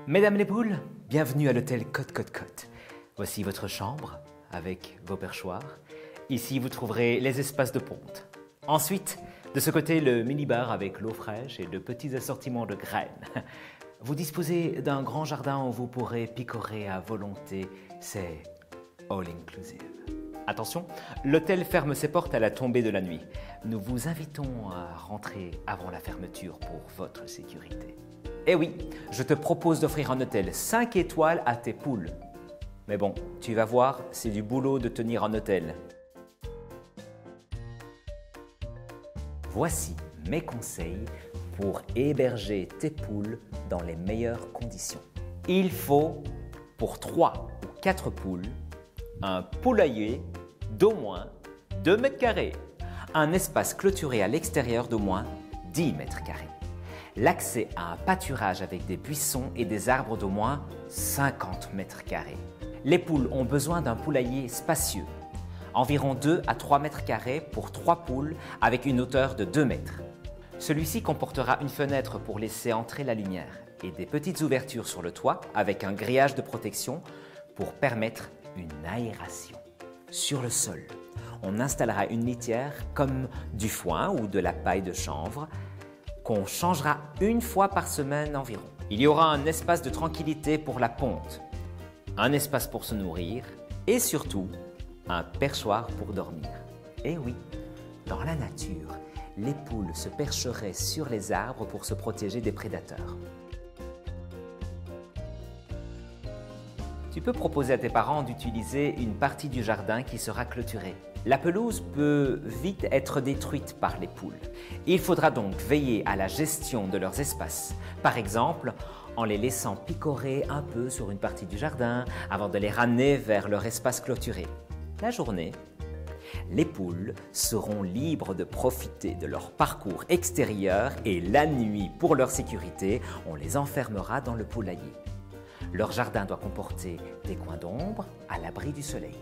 Mesdames les poules, bienvenue à l'hôtel Cote Cote Cote. Voici votre chambre avec vos perchoirs. Ici, vous trouverez les espaces de ponte. Ensuite, de ce côté, le minibar avec l'eau fraîche et de petits assortiments de graines. Vous disposez d'un grand jardin où vous pourrez picorer à volonté. C'est all inclusive. Attention, l'hôtel ferme ses portes à la tombée de la nuit. Nous vous invitons à rentrer avant la fermeture pour votre sécurité. Eh oui, je te propose d'offrir un hôtel 5 étoiles à tes poules. Mais bon, tu vas voir, c'est du boulot de tenir un hôtel. Voici mes conseils pour héberger tes poules dans les meilleures conditions. Il faut, pour 3 ou 4 poules, un poulailler d'au moins 2 mètres carrés, un espace clôturé à l'extérieur d'au moins 10 mètres carrés, l'accès à un pâturage avec des buissons et des arbres d'au moins 50 mètres carrés. Les poules ont besoin d'un poulailler spacieux, environ 2 à 3 mètres carrés pour 3 poules avec une hauteur de 2 mètres. Celui-ci comportera une fenêtre pour laisser entrer la lumière et des petites ouvertures sur le toit avec un grillage de protection pour permettre une aération. Sur le sol, on installera une litière comme du foin ou de la paille de chanvre qu'on changera une fois par semaine environ. Il y aura un espace de tranquillité pour la ponte, un espace pour se nourrir et surtout un perchoir pour dormir. Et oui, dans la nature, les poules se percheraient sur les arbres pour se protéger des prédateurs. Tu peux proposer à tes parents d'utiliser une partie du jardin qui sera clôturée. La pelouse peut vite être détruite par les poules. Il faudra donc veiller à la gestion de leurs espaces. Par exemple, en les laissant picorer un peu sur une partie du jardin avant de les ramener vers leur espace clôturé. La journée, les poules seront libres de profiter de leur parcours extérieur et la nuit, pour leur sécurité, on les enfermera dans le poulailler. Leur jardin doit comporter des coins d'ombre à l'abri du soleil.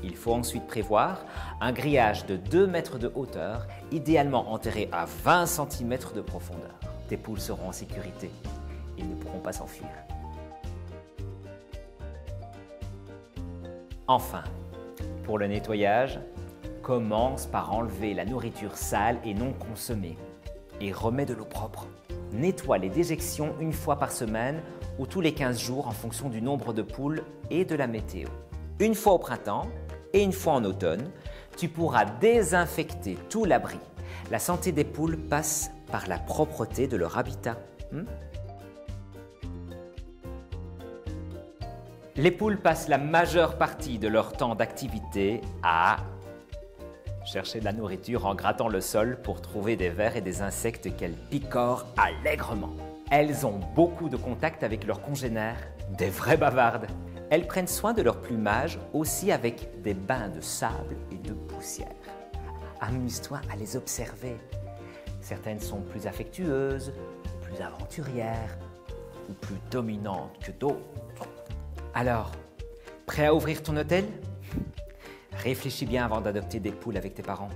Il faut ensuite prévoir un grillage de 2 mètres de hauteur, idéalement enterré à 20 cm de profondeur. Tes poules seront en sécurité. Ils ne pourront pas s'enfuir. Enfin, pour le nettoyage, commence par enlever la nourriture sale et non consommée et remets de l'eau propre. Nettoie les déjections une fois par semaine ou tous les 15 jours en fonction du nombre de poules et de la météo. Une fois au printemps et une fois en automne, tu pourras désinfecter tout l'abri. La santé des poules passe par la propreté de leur habitat. Les poules passent la majeure partie de leur temps d'activité à chercher de la nourriture en grattant le sol pour trouver des vers et des insectes qu'elles picorent allègrement. Elles ont beaucoup de contact avec leurs congénères, des vraies bavardes. Elles prennent soin de leur plumage aussi avec des bains de sable et de poussière. Amuse-toi à les observer. Certaines sont plus affectueuses, plus aventurières ou plus dominantes que d'autres. Alors, prêt à ouvrir ton hôtel ? Réfléchis bien avant d'adopter des poules avec tes parents.